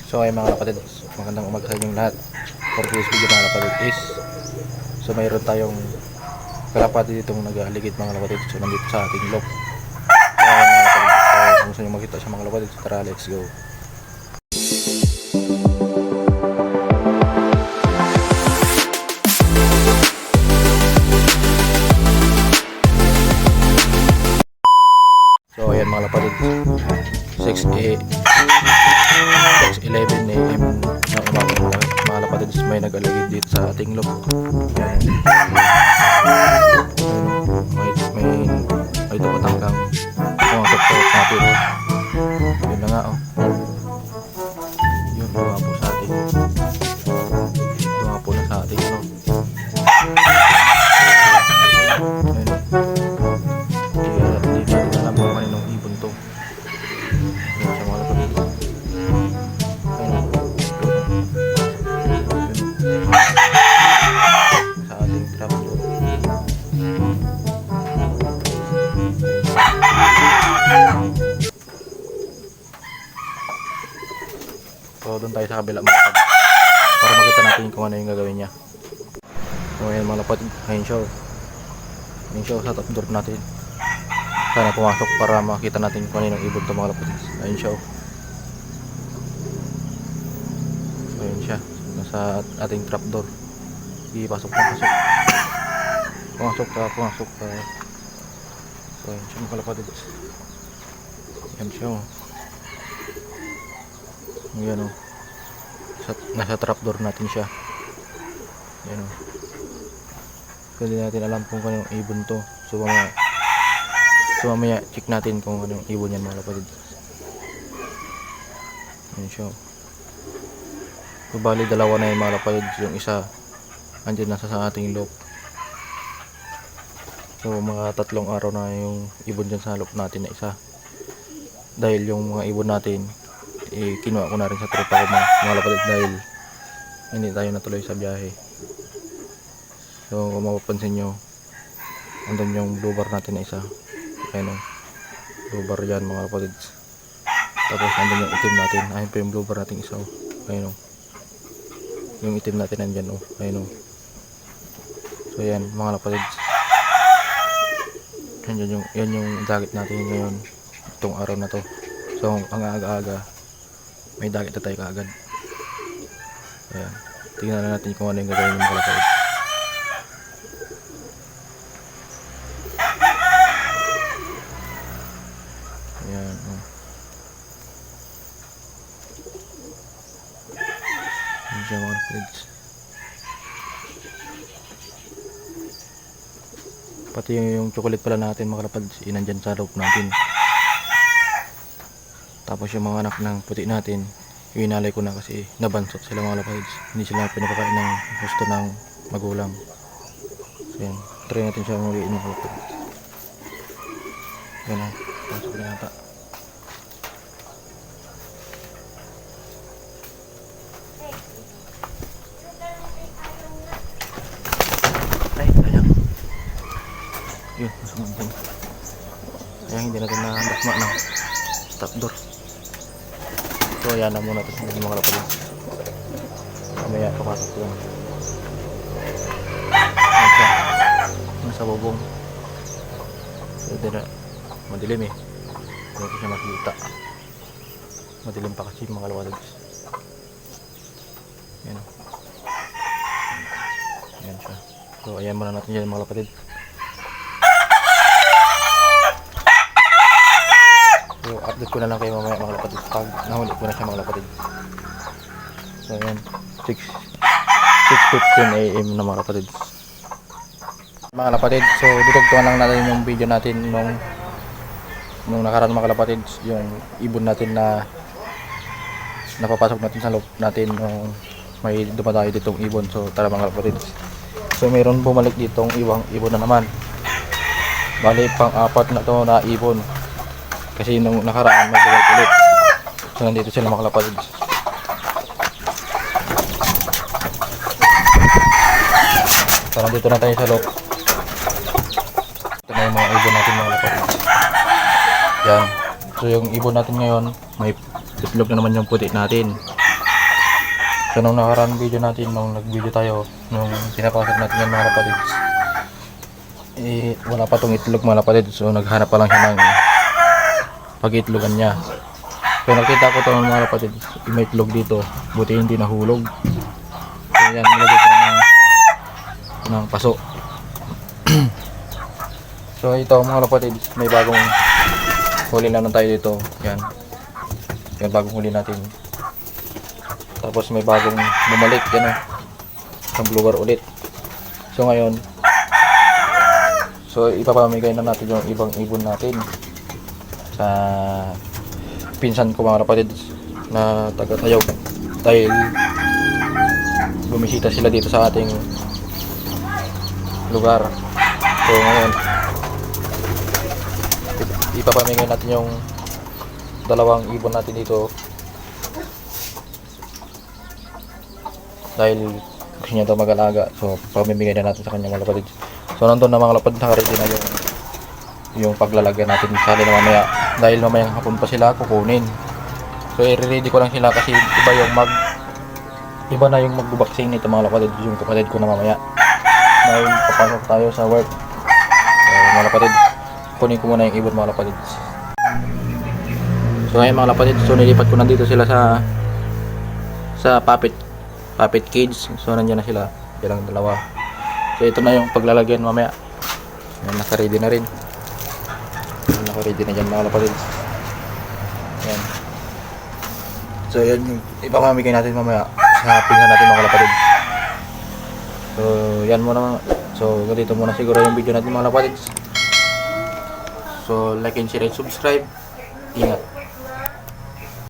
So ay mga kapatid, magandang umaga sa inyong lahat. For today's video mga kapatid is, so mayroon tayong kalapati ditong nag-aaligid mga kapatid. So nandito sa ating loob. So mga kapatid, so kung gusto nyo makita siya mga kapatid, tara let's go. So ayan mga kapatid, 6:11 AM na umaga mga kapatid, may nag-aligid dito sa ating loob. Ayan. May dumatang kang pumasok po natin. Yun na nga yun, dumapo sa atin. Dumapo na sa atin ayun. Hindi natin alam kung kaninong ibon to. Yun siya mga kapatid. Sa ating trap. So doon tayo sa kabila mga kapatid, para makita natin kung ano yung gagawin niya. So ayan mga kapatid, ayun siya sa top door natin. Sana pumasok para makita natin kung ano yung ibon to mga kapatid. Ayun siya. So ayun siya, nasa ating trap door. Pasok na pasok. Pumasok ka. So ayun siya mga kapatid. Ayun siya. Ayan nasa trapdoor natin siya. Ayan so hindi natin alam kung anong ibon to. So mamaya check natin kung anong ibon yan mga kapatid. Ayan siya. So bali dalawa na yung mga kapatid. Yung isa andyan nasa sa ating loob. So mga 3 araw na yung ibon dyan sa loob natin na isa. Dahil yung mga ibon natin kinuha ko na rin sa tropa ko mga kapatid, dahil hindi tayo natuloy sa biyahe. So kung mapapansin nyo, andun yung blue bar natin na isa. Ayun blue bar yan mga kapatid. Tapos andun yung itim natin. Ayun pa yung blue bar natin isa. Ayun yung itim natin andyan ayun So yan mga kapatid, yan yung target natin ngayon itong araw na to. So ang aga-aga may dagit na tayo kaagad. Ayan, tingnan na natin kung ano yung gagawin ng mga kapatid. Ayan ayan siya mga kapatid. Pati yung chocolate pala natin mga kapatid, inandyan sa loob natin. Tapos yung mga anak ng puti natin, inalay ko na kasi nabansot sila mga kapatid. Hindi sila pinapakain ng gusto ng magulang. So yan, try natin siya muliin mga kapatid. Yan pasok na yata. Ay, sayang. Yun, masuk natin. Sayang hindi natin na-dakma ng stop door. So ayan na muna ito mga kapatid. Mamaya papasok ko lang. Nasa bubong. So hindi na madilim hindi ko siya makita. Madilim pa kasi mga kapatid. Ayan siya. So ayan muna natin dyan mga kapatid. So update ko na lang kayo mamaya mga kapatid pag nahuli ko na siya mga kapatid. So ayan, 6:15 AM na mga kapatid. Mga kapatid, so dudugtungan lang natin yung video natin nung nakaraan mga kapatid, yung ibon natin na napapasok natin sa loob natin nung may dumadayo ditong ibon. So tara mga kapatid. So mayroon bumalik ditong ibon na naman. Bali pang-4 na to na ibon. Kasi nung nakaraan may bumalik ulit. So nandito sila mga kapatid. So nandito na tayo sa loob. Ito na yung mga ibon natin mga kapatid. Yan. So yung ibon natin ngayon, may itlog na naman yung puti natin. So nung nakaraan video natin, nung nag-video tayo, nung pinapasok natin yan mga kapatids, eh wala pa tong itlog mga kapatids. So naghanap pa lang siya ng pag-itlogan niya. So nakita ko to mga kapatids, may itlog dito, buti hindi nahulog. So yan, nilagay ko na ng paso. So ito mga kapatids, may bagong huli na tayo dito. Yan, yan bagong huli natin. Tapos may bagong bumalik, yan ang bluebar ulit. So ngayon, so ipapamigay na natin yung ibang ibon natin sa pinsan ko mga kapatids na taga Tayog, dahil bumisita sila dito sa ating lugar. So ngayon, ipapamigay natin yung dalawang ibon natin dito dahil gusto niya daw mag-alaga. So pamimigay na natin sa kanya mga kapatids. So nandun na mga kapatids, nakaready na yung paglalagyan natin sa na mamaya, dahil mamayang hapon pa sila kukunin. So i-ready ko lang sila kasi iba na yung magbubaksing nito mga kapatids, yung kapatid ko na mamaya dahil papasok tayo sa work. Mga kapatids, kunin ko muna yung ibon mga kapatids. So ngayon mga kapatids, so nilipat ko nandito sila sa puppet cage. So nandiyan na sila, bilang dalawa. So ito na yung paglalagyan mamaya. Yan, naka-ready na rin. Naka-ready na dyan mga kapatids. Yan. So yan yung ipapamigay natin mamaya sa pinsan natin mga kapatids. So yan muna. So ganito muna siguro yung video natin mga kapatids. So like and share and subscribe. Ingat.